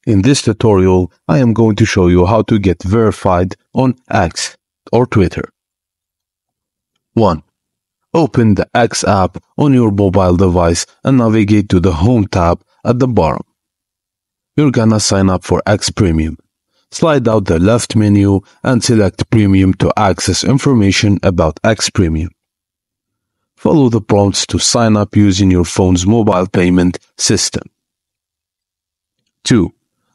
In this tutorial, I am going to show you how to get verified on X or Twitter. 1. Open the X app on your mobile device and navigate to the Home tab at the bottom. You're gonna sign up for X Premium. Slide out the left menu and select Premium to access information about X Premium. Follow the prompts to sign up using your phone's mobile payment system. 2.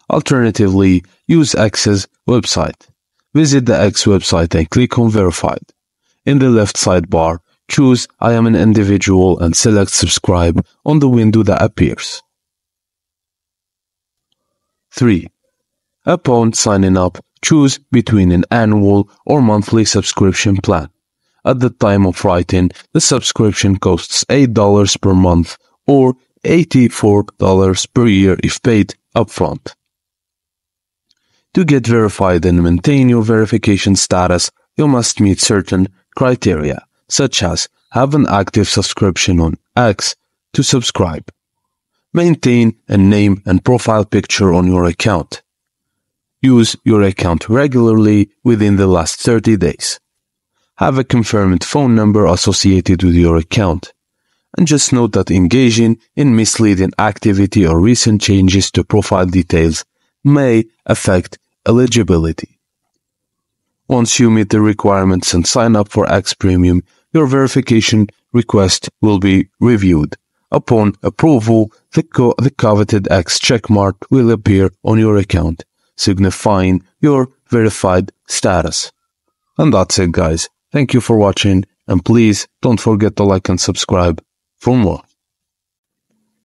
Alternatively, use X's website. Visit the X website and click on Verified. In the left sidebar, choose I am an individual and select Subscribe on the window that appears. 3. Upon signing up, choose between an annual or monthly subscription plan. At the time of writing, the subscription costs $8 per month or $84 per year if paid upfront. To get verified and maintain your verification status, you must meet certain criteria, such as have an active subscription on X to subscribe, maintain a name and profile picture on your account, use your account regularly within the last 30 days, have a confirmed phone number associated with your account, and just note that engaging in misleading activity or recent changes to profile details may affect eligibility. Once you meet the requirements and sign up for X Premium, your verification request will be reviewed. Upon approval, the coveted X checkmark will appear on your account, signifying your verified status. And that's it, guys. Thank you for watching, and please don't forget to like and subscribe for more.